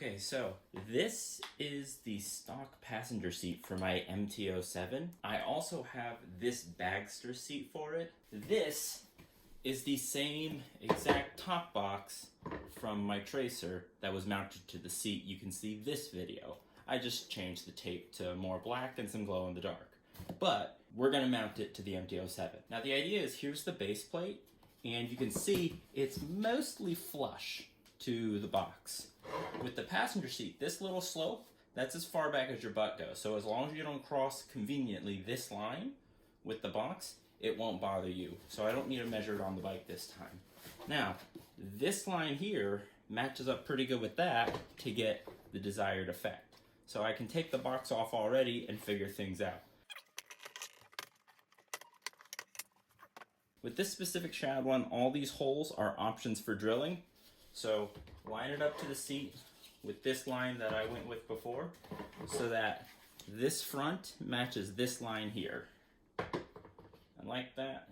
Okay, so this is the stock passenger seat for my MT07. I also have this bagster seat for it. This is the same exact top box from my Tracer that was mounted to the seat. You can see this video. I just changed the tape to more black and some glow in the dark. But we're gonna mount it to the MT07. Now the idea is here's the base plate, and you can see it's mostly flush to the box. With the passenger seat, this little slope, that's as far back as your butt goes. So as long as you don't cross conveniently this line with the box, it won't bother you. So I don't need to measure it on the bike this time. Now, this line here matches up pretty good with that to get the desired effect. So I can take the box off already and figure things out. With this specific Shad one, all these holes are options for drilling. So line it up to the seat with this line that I went with before so that this front matches this line here. And like that,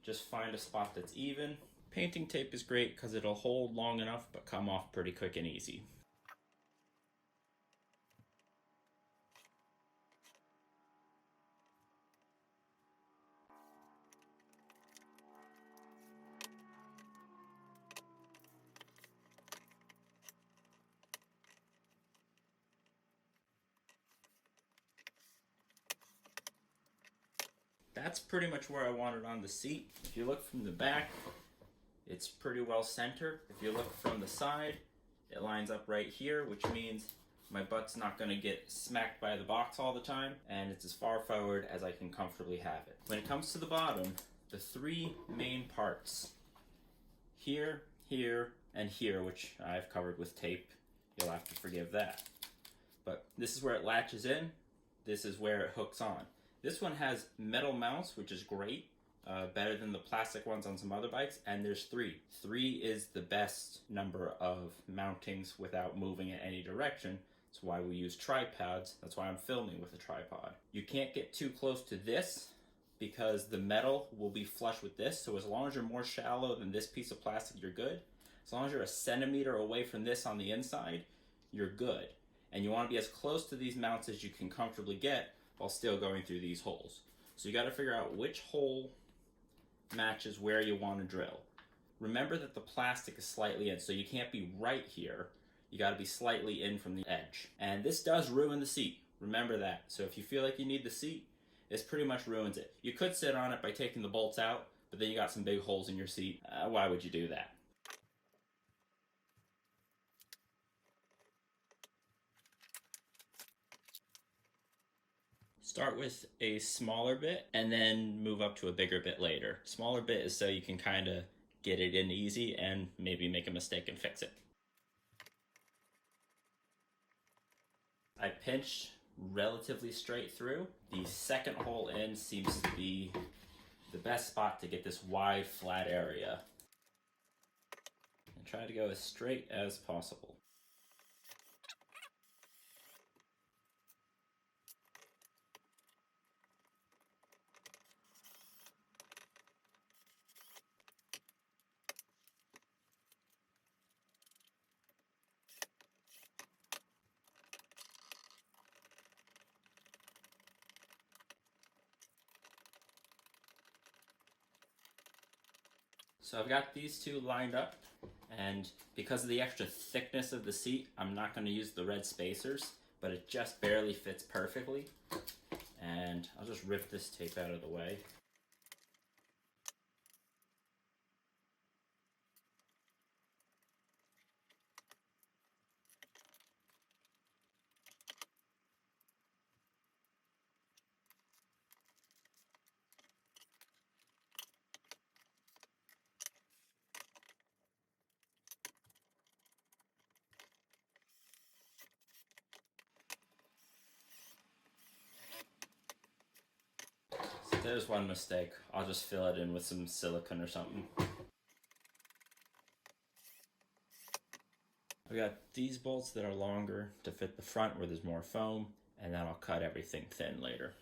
just find a spot that's even. Painting tape is great because it'll hold long enough but come off pretty quick and easy. That's pretty much where I want it on the seat. If you look from the back, it's pretty well centered. If you look from the side, it lines up right here, which means my butt's not gonna get smacked by the box all the time, and it's as far forward as I can comfortably have it. When it comes to the bottom, the three main parts, here, here, and here, which I've covered with tape, you'll have to forgive that. But this is where it latches in, this is where it hooks on. This one has metal mounts, which is great, better than the plastic ones on some other bikes, and there's three. Three is the best number of mountings without moving in any direction. That's why we use tripods. That's why I'm filming with a tripod. You can't get too close to this because the metal will be flush with this, so as long as you're more shallow than this piece of plastic, you're good. As long as you're a centimeter away from this on the inside, you're good. And you want to be as close to these mounts as you can comfortably get while still going through these holes. So you got to figure out which hole matches where you want to drill. Remember that the plastic is slightly in, so you can't be right here. You got to be slightly in from the edge. And this does ruin the seat. Remember that. So if you feel like you need the seat, this pretty much ruins it. You could sit on it by taking the bolts out, but then you got some big holes in your seat. Why would you do that? Start with a smaller bit and then move up to a bigger bit later. Smaller bit is so you can kind of get it in easy and maybe make a mistake and fix it. I pinched relatively straight through. The second hole in seems to be the best spot to get this wide flat area. And try to go as straight as possible. So I've got these two lined up, and because of the extra thickness of the seat, I'm not going to use the red spacers, but it just barely fits perfectly. And I'll just rip this tape out of the way. There's one mistake. I'll just fill it in with some silicone or something. I've got these bolts that are longer to fit the front where there's more foam, and then I'll cut everything thin later.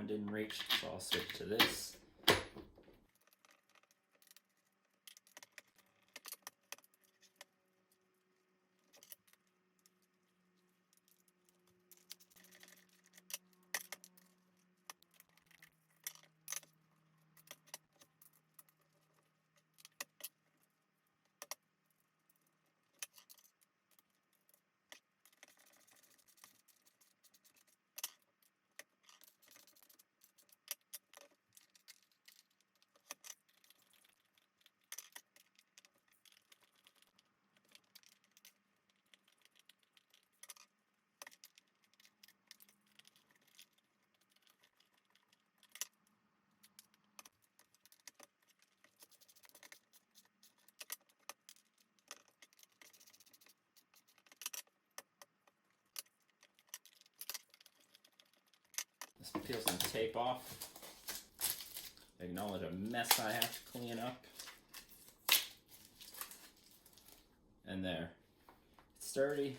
one didn't reach, so I'll switch to this. Let's peel some tape off. Acknowledge a mess I have to clean up. And there. It's sturdy.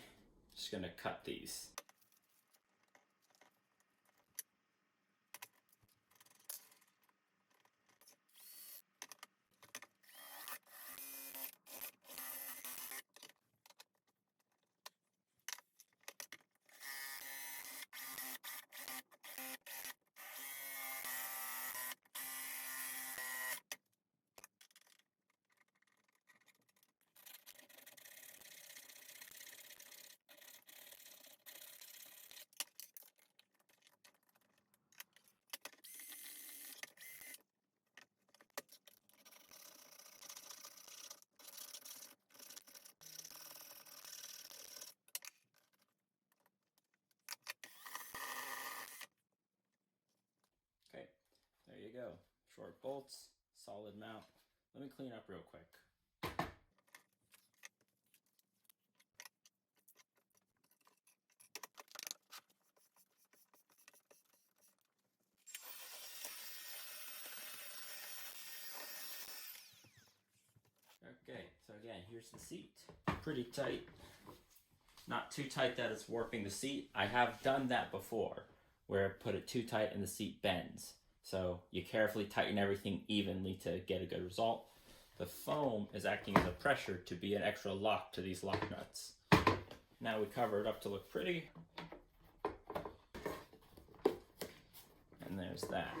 Just gonna cut these. Okay, there you go. Short bolts, solid mount. Let me clean up real quick. Okay, so again, here's the seat. Pretty tight. Not too tight that it's warping the seat. I have done that before, where I put it too tight and the seat bends. So you carefully tighten everything evenly to get a good result. The foam is acting as a pressure to be an extra lock to these lock nuts. Now we cover it up to look pretty. And there's that.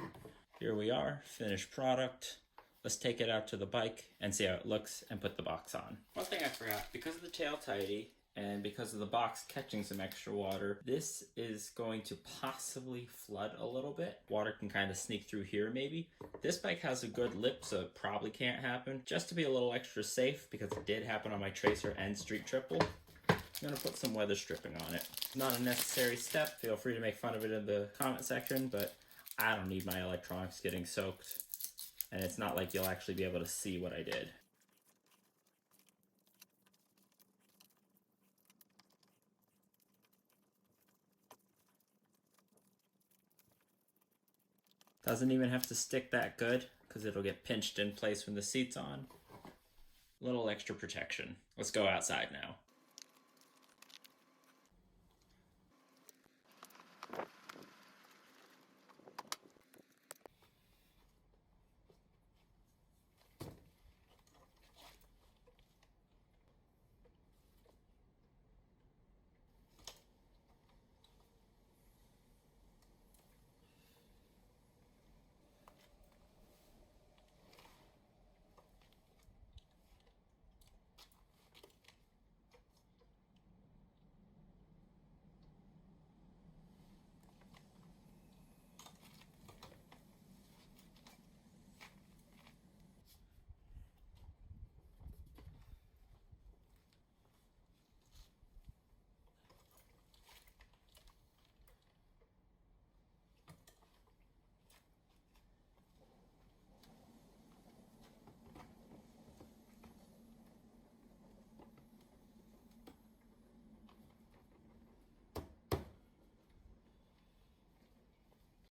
Here we are, finished product. Let's take it out to the bike and see how it looks and put the box on. One thing I forgot, because of the tail tighty and because of the box catching some extra water, this is going to possibly flood a little bit. Water can kind of sneak through here maybe. This bike has a good lip, so it probably can't happen. Just to be a little extra safe, because it did happen on my Tracer and Street Triple, I'm gonna put some weather stripping on it. Not a necessary step. Feel free to make fun of it in the comment section, but I don't need my electronics getting soaked. And it's not like you'll actually be able to see what I did. Doesn't even have to stick that good, because it'll get pinched in place when the seat's on. Little extra protection. Let's go outside now.